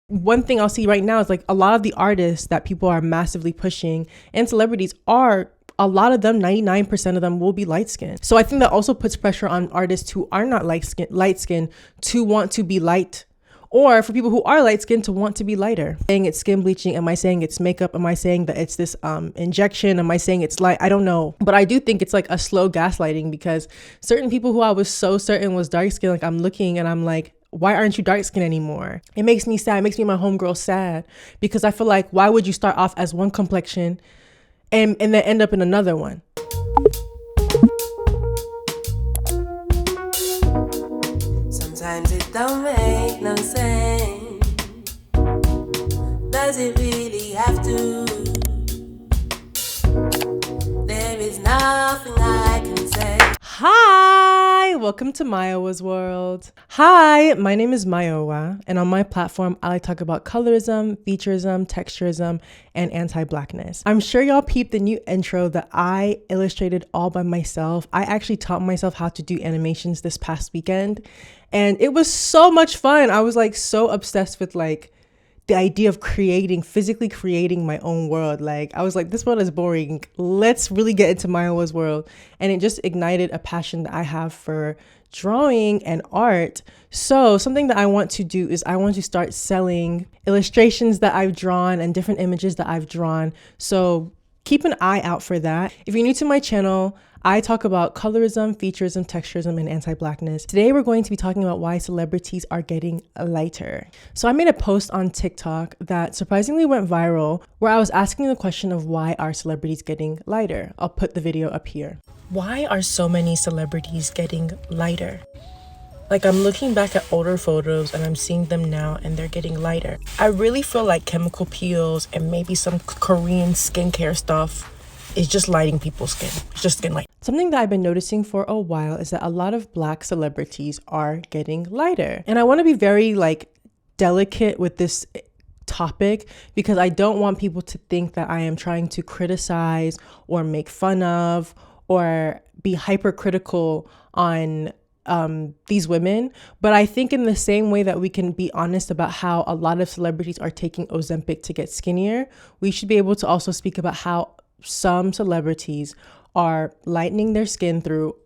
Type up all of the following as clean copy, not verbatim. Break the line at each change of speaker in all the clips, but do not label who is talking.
One thing I'll see right now is like a lot of the artists that people are massively pushing and celebrities are, a lot of them, 99% of them will be light skinned. So I think that also puts pressure on artists who are not light skinned to want to be light, or for people who are light skinned to want to be lighter. Saying it's skin bleaching, am I saying it's makeup? Am I saying that it's this injection? Am I saying it's light? I don't know. But I do think it's like a slow gaslighting, because certain people who I was so certain was dark skinned, like I'm looking and I'm like, why aren't you dark skinned anymore? It makes me sad. It makes me and my homegirl sad, because I feel like, why would you start off as one complexion and then end up in another one?
Sometimes it don't make no sense. Does it really have to? There is nothing I can say.
Hi, welcome to Mayowa's World. Hi, my name is Mayowa, and on my platform, I like to talk about colorism, featureism, texturism, and anti-blackness. I'm sure y'all peeped the new intro that I illustrated all by myself. I actually taught myself how to do animations this past weekend, and it was so much fun. I was like so obsessed with like the idea of physically creating my own world. Like I was like, this world is boring. Let's really get into Mayowa's world. And it just ignited a passion that I have for drawing and art. So something that I want to do is I want to start selling illustrations that I've drawn and different images that I've drawn. So keep an eye out for that. If you're new to my channel, I talk about colorism, featureism, texturism, and anti-blackness. Today, we're going to be talking about why celebrities are getting lighter. So I made a post on TikTok that surprisingly went viral, where I was asking the question of why are celebrities getting lighter? I'll put the video up here. Why are so many celebrities getting lighter? Like, I'm looking back at older photos and I'm seeing them now and they're getting lighter. I really feel like chemical peels and maybe some Korean skincare stuff is just lighting people's skin. It's just skin light. Something that I've been noticing for a while is that a lot of Black celebrities are getting lighter. And I want to be very like delicate with this topic, because I don't want people to think that I am trying to criticize or make fun of or be hypercritical on these women. But I think in the same way that we can be honest about how a lot of celebrities are taking Ozempic to get skinnier, we should be able to also speak about how some celebrities are lightening their skin through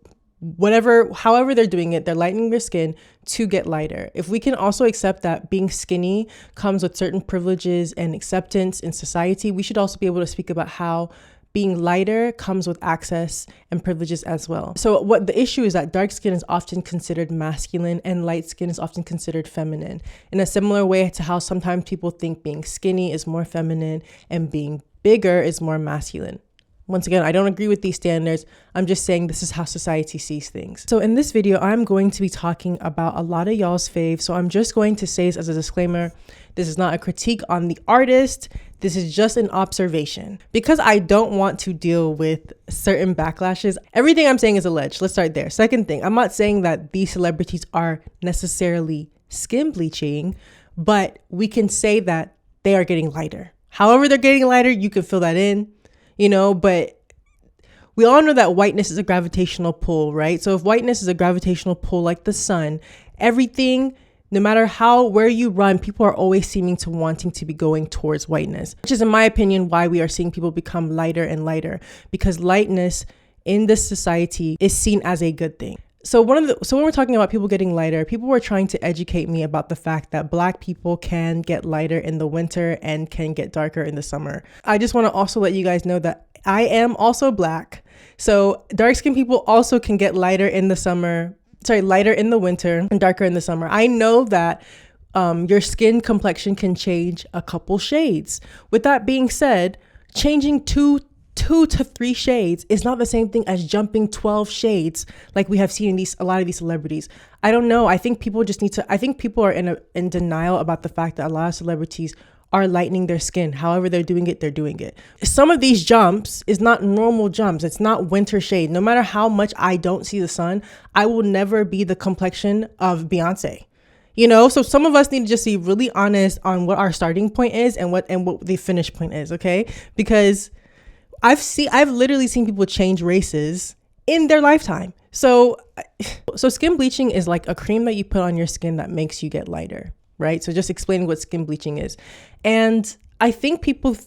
however they're doing it. They're lightening their skin to get lighter. If we can also accept that being skinny comes with certain privileges and acceptance in society, we should also be able to speak about how being lighter comes with access and privileges as well. So what the issue is that dark skin is often considered masculine and light skin is often considered feminine, in a similar way to how sometimes people think being skinny is more feminine and being bigger is more masculine. Once again, I don't agree with these standards. I'm just saying this is how society sees things. So in this video, I'm going to be talking about a lot of y'all's faves. So I'm just going to say this as a disclaimer. This is not a critique on the artist. This is just an observation, because I don't want to deal with certain backlashes. Everything I'm saying is alleged. Let's start there. Second thing, I'm not saying that these celebrities are necessarily skin bleaching, but we can say that they are getting lighter. However they're getting lighter, you can fill that in, but we all know that whiteness is a gravitational pull, right? So if whiteness is a gravitational pull like the sun, everything, no matter where you run, people are always seeming to wanting to be going towards whiteness, which is, in my opinion, why we are seeing people become lighter and lighter, because lightness in this society is seen as a good thing. So when we're talking about people getting lighter, people were trying to educate me about the fact that Black people can get lighter in the winter and can get darker in the summer. I just want to also let you guys know that I am also Black. So dark-skinned people also can get lighter in the winter and darker in the summer. I know that your skin complexion can change a couple shades. With that being said, changing two to 3 shades is not the same thing as jumping 12 shades like we have seen in a lot of these celebrities. I don't know. I think people are in denial about the fact that a lot of celebrities are lightening their skin. However they're doing it. Some of these jumps is not normal jumps. It's not winter shade. No matter how much I don't see the sun, I will never be the complexion of Beyonce. So some of us need to just be really honest on what our starting point is and what the finish point is, okay? Because I've literally seen people change races in their lifetime. So skin bleaching is like a cream that you put on your skin that makes you get lighter, right? So just explaining what skin bleaching is. And I think people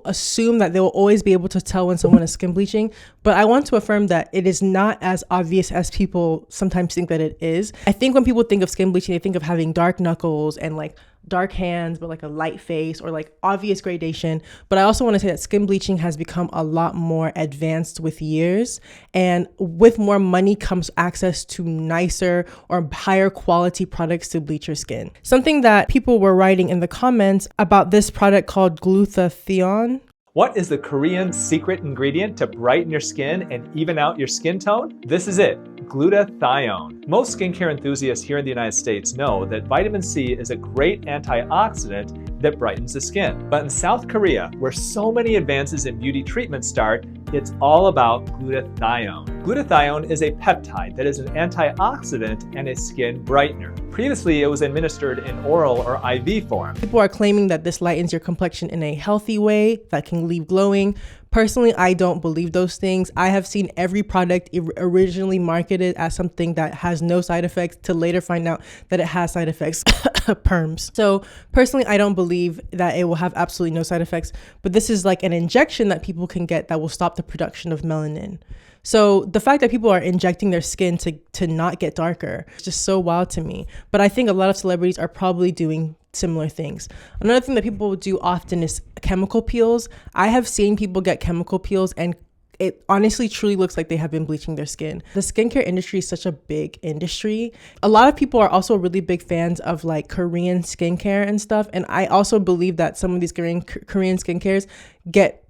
assume that they will always be able to tell when someone is skin bleaching, but I want to affirm that it is not as obvious as people sometimes think that it is. I think when people think of skin bleaching, they think of having dark knuckles and like dark hands, but like a light face or like obvious gradation. But I also want to say that skin bleaching has become a lot more advanced with years, and with more money comes access to nicer or higher quality products to bleach your skin. Something that people were writing in the comments about this product called Glutathione.
What is the Korean secret ingredient to brighten your skin and even out your skin tone? This is it, glutathione. Most skincare enthusiasts here in the United States know that vitamin C is a great antioxidant that brightens the skin. But in South Korea, where so many advances in beauty treatments start, it's all about glutathione. Glutathione is a peptide that is an antioxidant and a skin brightener. Previously, it was administered in oral or IV form.
People are claiming that this lightens your complexion in a healthy way that can leave glowing. Personally, I don't believe those things. I have seen every product originally marketed as something that has no side effects to later find out that it has side effects, perms. So personally, I don't believe that it will have absolutely no side effects, but this is like an injection that people can get that will stop the production of melanin. So the fact that people are injecting their skin to not get darker is just so wild to me. But I think a lot of celebrities are probably doing similar things. Another thing that people do often is chemical peels. I have seen people get chemical peels and it honestly truly looks like they have been bleaching their skin. The skincare industry is such a big industry. A lot of people are also really big fans of like Korean skincare and stuff. And I also believe that some of these Korean skincare get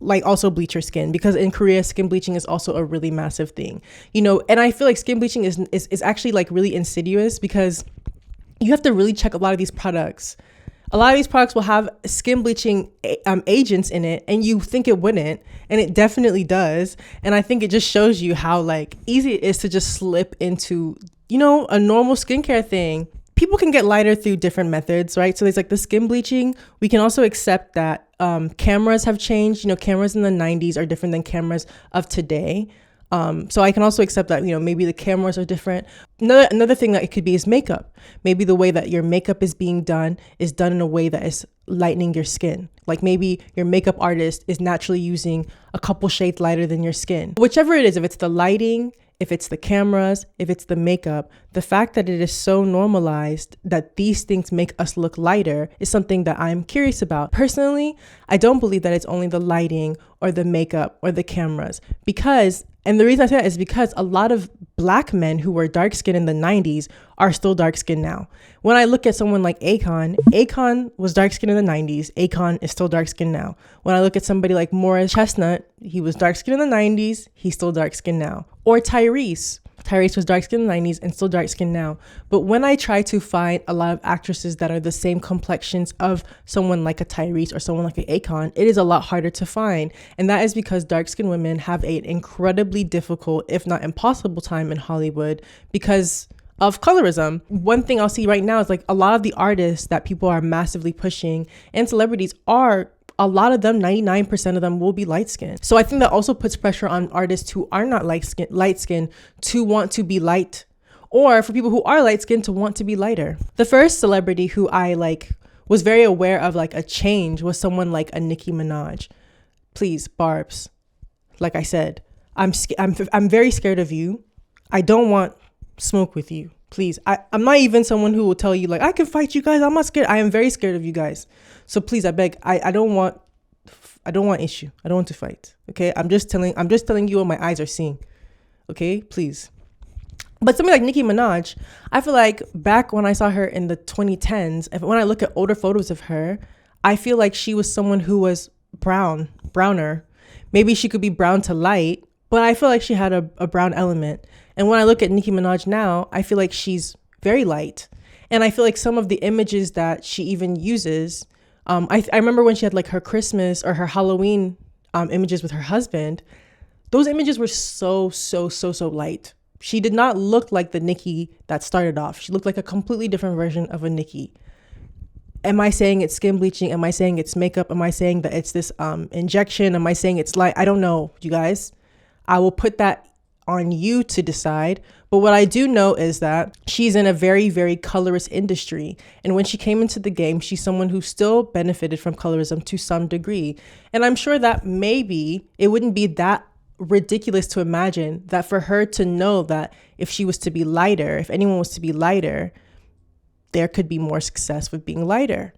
like also bleach your skin, because in Korea skin bleaching is also a really massive thing, you know. And I feel like skin bleaching is actually like really insidious, because you have to really check a lot of these products. A lot of these products will have skin bleaching agents in it, and you think it wouldn't, and it definitely does. And I think it just shows you how like easy it is to just slip into, you know, a normal skincare thing. People can get lighter through different methods, right? So there's like the skin bleaching. We can also accept that cameras have changed. You know, cameras in the 90s are different than cameras of today. So I can also accept that, you know, maybe the cameras are different. Another thing that it could be is makeup. Maybe the way that your makeup is being done is done in a way that is lightening your skin. Like maybe your makeup artist is naturally using a couple shades lighter than your skin. Whichever it is, if it's the lighting, if it's the cameras, if it's the makeup, the fact that it is so normalized that these things make us look lighter is something that I'm curious about. Personally, I don't believe that it's only the lighting or the makeup or the cameras, and the reason I say that is because a lot of Black men who were dark skinned in the 90s are still dark skinned now. When I look at someone like Akon was dark skinned in the 90s. Akon is still dark skinned now. When I look at somebody like Morris Chestnut, he was dark skinned in the 90s. He's still dark skinned now. Or Tyrese was dark skinned in the 90s and still dark skinned now. But when I try to find a lot of actresses that are the same complexions of someone like a Tyrese or someone like an Akon, it is a lot harder to find. And that is because dark skinned women have an incredibly difficult, if not impossible time in Hollywood because of colorism. One thing I'll see right now is like a lot of the artists that people are massively pushing and celebrities are, a lot of them, 99% of them will be light skinned. So I think that also puts pressure on artists who are not light skinned to want to be light, or for people who are light skinned to want to be lighter. The first celebrity who I like was very aware of like a change was someone like a Nicki Minaj. Please, Barbs, like I said, I'm very scared of you. I don't want smoke with you. Please, I'm not even someone who will tell you like I can fight you guys. I'm not scared. I am very scared of you guys. So please, I beg, I don't want issue. I don't want to fight. Okay, I'm just telling you what my eyes are seeing. Okay, please. But something like Nicki Minaj, I feel like back when I saw her in the 2010s, when I look at older photos of her, I feel like she was someone who was browner. Maybe she could be brown to light, but I feel like she had a brown element. And when I look at Nicki Minaj now, I feel like she's very light. And I feel like some of the images that she even uses, I remember when she had like her Christmas or her Halloween images with her husband, those images were so light. She did not look like the Nicki that started off. She looked like a completely different version of a Nicki. Am I saying it's skin bleaching? Am I saying it's makeup? Am I saying that it's this injection? Am I saying it's light? I don't know, you guys. I will put that on you to decide. But what I do know is that she's in a very, very colorist industry. And when she came into the game, she's someone who still benefited from colorism to some degree. And I'm sure that maybe it wouldn't be that ridiculous to imagine that for her to know that if she was to be lighter, if anyone was to be lighter, there could be more success with being lighter.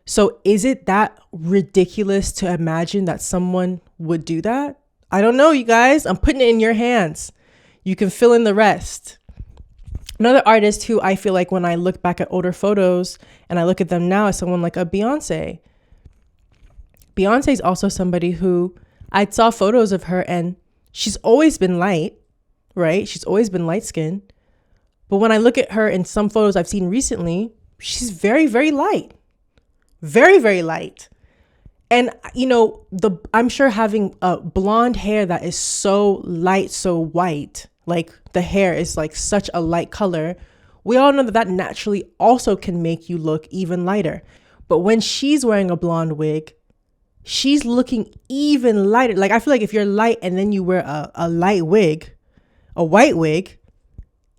So is it that ridiculous to imagine that someone would do that? I don't know, you guys. I'm putting it in your hands. You can fill in the rest. Another artist who I feel like when I look back at older photos and I look at them now is someone like a Beyonce. Beyonce is also somebody who I saw photos of her and she's always been light, right? She's always been light skinned. But when I look at her in some photos I've seen recently, she's very, very light. Very, very light. And, you know, I'm sure having blonde hair that is so light, so white, like the hair is like such a light color, we all know that that naturally also can make you look even lighter. But when she's wearing a blonde wig, she's looking even lighter. Like, I feel like if you're light and then you wear a light wig, a white wig,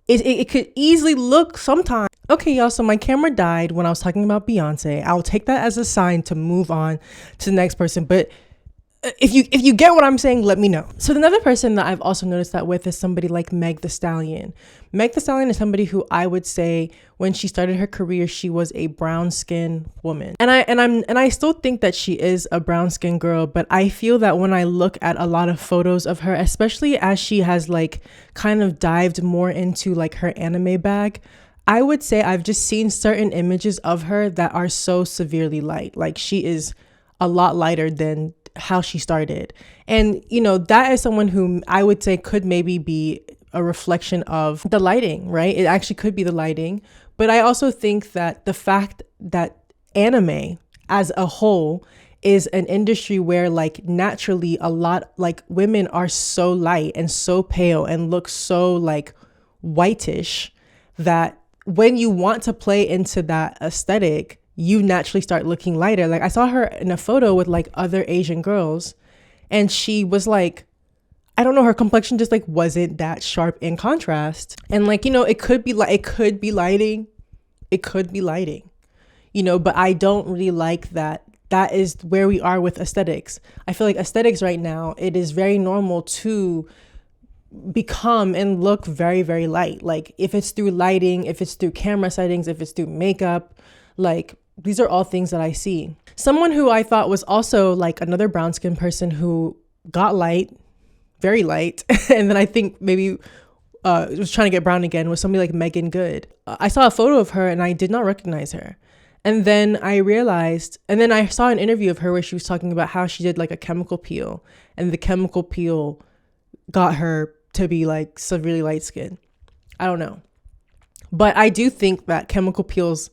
it could easily look sometimes. Okay, y'all, so my camera died when I was talking about Beyonce. I'll take that as a sign to move on to the next person. But if you get what I'm saying, let me know. So another person that I've also noticed that with is somebody like Meg Thee Stallion. Meg Thee Stallion is somebody who I would say when she started her career, she was a brown skinned woman. And I still think that she is a brown skinned girl, but I feel that when I look at a lot of photos of her, especially as she has like kind of dived more into like her anime bag, I would say I've just seen certain images of her that are so severely light. Like she is a lot lighter than how she started. And, you know, that is someone who I would say could maybe be a reflection of the lighting, right? It actually could be the lighting. But I also think that the fact that anime as a whole is an industry where like naturally a lot like women are so light and so pale and look so like whitish that when you want to play into that aesthetic, you naturally start looking lighter. Like I saw her in a photo with like other Asian girls and she was like, I don't know, her complexion just like wasn't that sharp in contrast. And like, you know, it could be lighting, you know, but I don't really like that. That is where we are with aesthetics. I feel like aesthetics right now, it is very normal to become and look very, very light. Like if it's through lighting, if it's through camera settings, if it's through makeup, like these are all things that I see. Someone who I thought was also like another brown skin person who got light, very light, and then I think maybe was trying to get brown again was somebody like Megan Good. I saw a photo of her and I did not recognize her. And then I realized, and then I saw an interview of her where she was talking about how she did like a chemical peel and the chemical peel got her to be like severely light skinned. I don't know. But I do think that chemical peels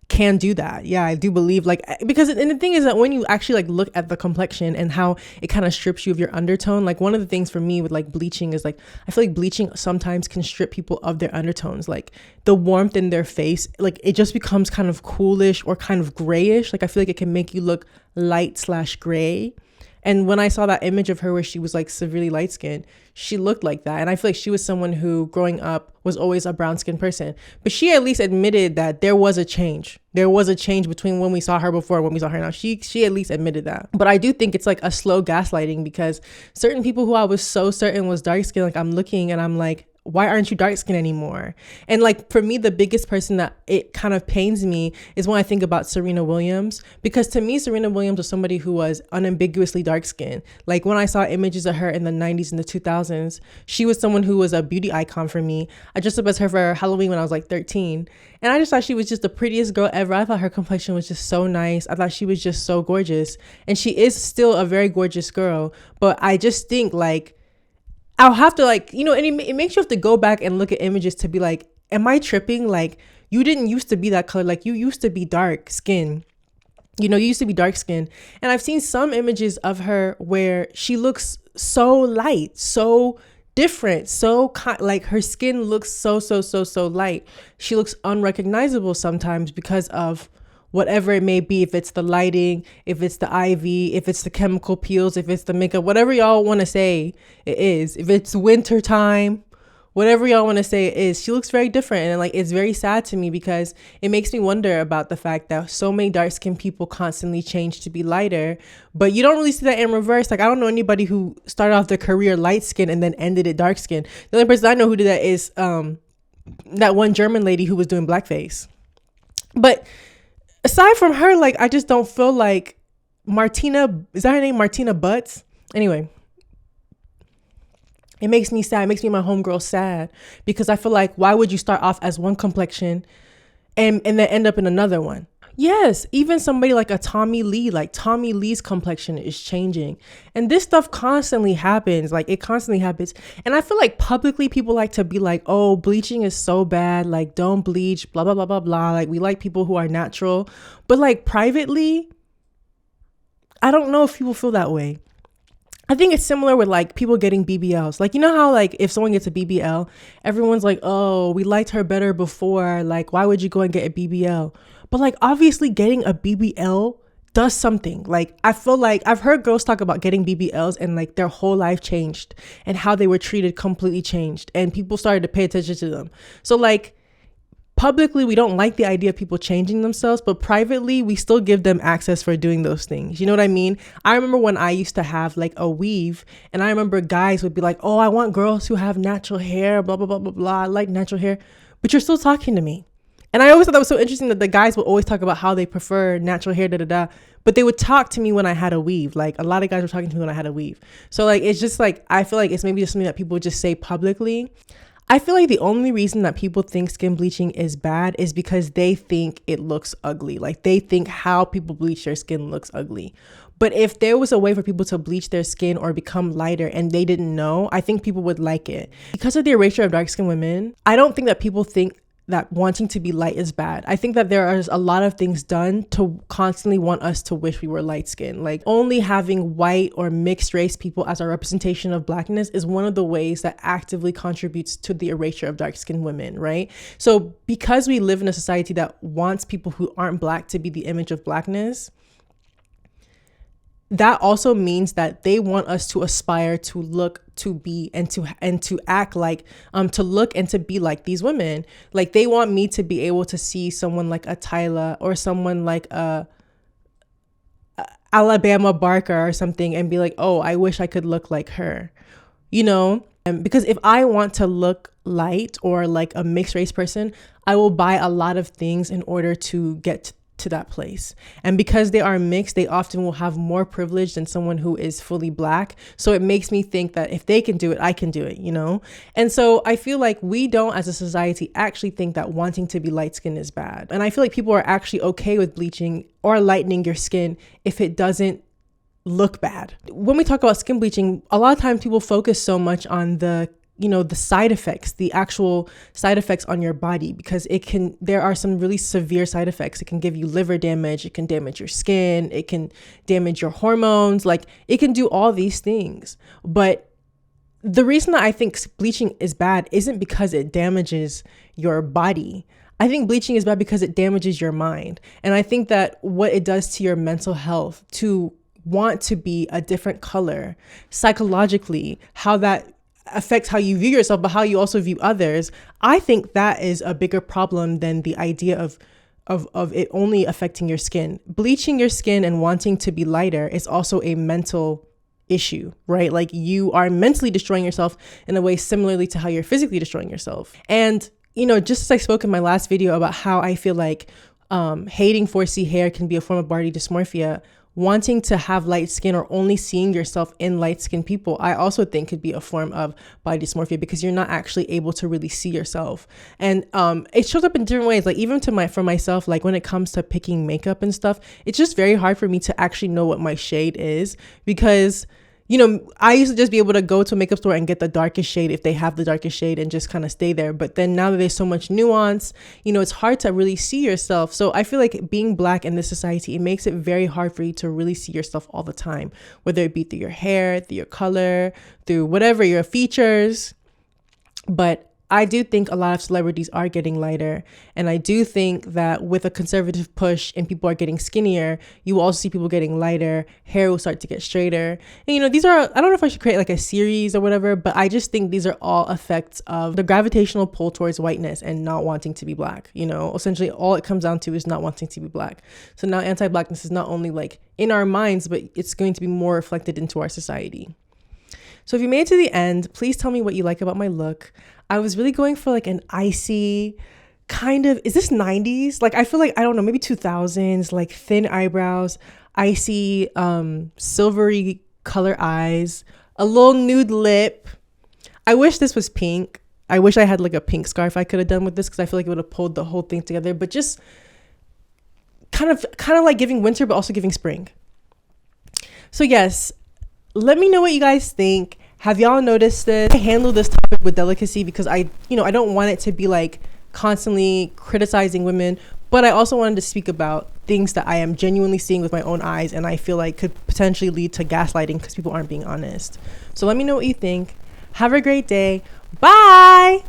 can do that. Yeah, I do believe like, because, and the thing is that when you actually like look at the complexion and how it kind of strips you of your undertone, like one of the things for me with like bleaching is like, I feel like bleaching sometimes can strip people of their undertones, like the warmth in their face, like it just becomes kind of coolish or kind of grayish. Like I feel like it can make you look light/gray. And when I saw that image of her where she was like severely light skinned, she looked like that. And I feel like she was someone who growing up was always a brown skinned person. But she at least admitted that there was a change. There was a change between when we saw her before and when we saw her now. She at least admitted that. But I do think it's like a slow gaslighting because certain people who I was so certain was dark skinned, like I'm looking and I'm like, why aren't you dark skinned anymore? And like for me, the biggest person that it kind of pains me is when I think about Serena Williams, because to me, Serena Williams was somebody who was unambiguously dark skinned. Like when I saw images of her in the 90s and the 2000s, she was someone who was a beauty icon for me. I dressed up as her for Halloween when I was like 13. And I just thought she was just the prettiest girl ever. I thought her complexion was just so nice. I thought she was just so gorgeous. And she is still a very gorgeous girl. But I just think like, I'll have to like, you know, and it makes you have to go back and look at images to be like, am I tripping? Like you didn't used to be that color. Like you used to be dark skin, you know, you used to be dark skin. And I've seen some images of her where she looks so light, so different, so like her skin looks so light. She looks unrecognizable sometimes because of whatever it may be, if it's the lighting, if it's the IV, if it's the chemical peels, if it's the makeup, whatever y'all want to say it is, if it's winter time, whatever y'all want to say it is, she looks very different. And like, it's very sad to me because it makes me wonder about the fact that so many dark skinned people constantly change to be lighter, but you don't really see that in reverse. Like, I don't know anybody who started off their career light skin and then ended it dark skin. The only person I know who did that is that one German lady who was doing blackface. But aside from her, like, I just don't feel like Martina, is that her name? Martina Butts? Anyway, it makes me sad. It makes me and my homegirl sad because I feel like, why would you start off as one complexion and then end up in another one? Yes, even somebody like a Tommy Lee, like Tommy Lee's complexion is changing. And this stuff constantly happens. Like, it constantly happens. And I feel like publicly people like to be like, oh, bleaching is so bad. Like, don't bleach, blah, blah, blah, blah, blah. Like, we like people who are natural. But like privately, I don't know if people feel that way. I think it's similar with like people getting BBLs. Like, you know how like if someone gets a BBL, everyone's like, oh, we liked her better before. Like, why would you go and get a BBL? But like, obviously getting a BBL does something. Like, I feel like I've heard girls talk about getting BBLs and like their whole life changed and how they were treated completely changed. And people started to pay attention to them. So like, publicly, we don't like the idea of people changing themselves, but privately, we still give them access for doing those things. You know what I mean? I remember when I used to have like a weave, and I remember guys would be like, oh, I want girls who have natural hair, blah, blah, blah, blah, blah. I like natural hair, but you're still talking to me. And I always thought that was so interesting that the guys would always talk about how they prefer natural hair, da, da, da. But they would talk to me when I had a weave. Like, a lot of guys were talking to me when I had a weave. So like, it's just like, I feel like it's maybe just something that people just say publicly. I feel like the only reason that people think skin bleaching is bad is because they think it looks ugly. Like, they think how people bleach their skin looks ugly. But if there was a way for people to bleach their skin or become lighter and they didn't know, I think people would like it. Because of the erasure of dark skinned women, I don't think that people think that wanting to be light is bad. I think that there are a lot of things done to constantly want us to wish we were light skinned. Like, only having white or mixed race people as a representation of blackness is one of the ways that actively contributes to the erasure of dark skinned women, right? So because we live in a society that wants people who aren't black to be the image of blackness, that also means that they want us to aspire to look, to be, and to act like, to look and to be like these women. Like, they want me to be able to see someone like a Tyla or someone like a Alabama Barker or something and be like, oh, I wish I could look like her, you know? Because if I want to look light or like a mixed race person, I will buy a lot of things in order to get to that place. And because they are mixed, they often will have more privilege than someone who is fully black. So it makes me think that if they can do it, I can do it, you know? And so I feel like we don't, as a society, actually think that wanting to be light skinned is bad. And I feel like people are actually okay with bleaching or lightening your skin if it doesn't look bad. When we talk about skin bleaching, a lot of times people focus so much on the side effects, the actual side effects on your body, because there are some really severe side effects. It can give you liver damage. It can damage your skin. It can damage your hormones. Like, it can do all these things. But the reason that I think bleaching is bad isn't because it damages your body. I think bleaching is bad because it damages your mind. And I think that what it does to your mental health, to want to be a different color, psychologically, how that affects how you view yourself, but how you also view others. I think that is a bigger problem than the idea of it only affecting your skin. Bleaching your skin and wanting to be lighter is also a mental issue, right? Like, you are mentally destroying yourself in a way similarly to how you're physically destroying yourself. And, you know, just as I spoke in my last video about how I feel like hating 4C hair can be a form of body dysmorphia, wanting to have light skin or only seeing yourself in light skinned people, I also think could be a form of body dysmorphia, because you're not actually able to really see yourself. And it shows up in different ways. Like, even for myself, like when it comes to picking makeup and stuff, it's just very hard for me to actually know what my shade is, because, you know, I used to just be able to go to a makeup store and get the darkest shade if they have the darkest shade and just kind of stay there. But then now that there's so much nuance, you know, it's hard to really see yourself. So I feel like being black in this society, it makes it very hard for you to really see yourself all the time, whether it be through your hair, through your color, through whatever your features. But I do think a lot of celebrities are getting lighter. And I do think that with a conservative push and people are getting skinnier, you will also see people getting lighter, hair will start to get straighter. And, you know, these are, I don't know if I should create like a series or whatever, but I just think these are all effects of the gravitational pull towards whiteness and not wanting to be black. You know, essentially all it comes down to is not wanting to be black. So now anti-blackness is not only like in our minds, but it's going to be more reflected into our society. So if you made it to the end, please tell me what you like about my look. I was really going for like an icy kind of, is this 90s? Like, I feel like, I don't know, maybe 2000s, like thin eyebrows, icy, silvery color eyes, a little nude lip. I wish this was pink. I wish I had like a pink scarf I could have done with this because I feel like it would have pulled the whole thing together, but just kind of like giving winter, but also giving spring. So yes, let me know what you guys think. Have y'all noticed this? I handle this topic with delicacy because I don't want it to be like constantly criticizing women, but I also wanted to speak about things that I am genuinely seeing with my own eyes and I feel like could potentially lead to gaslighting because people aren't being honest. So let me know what you think. Have a great day. Bye.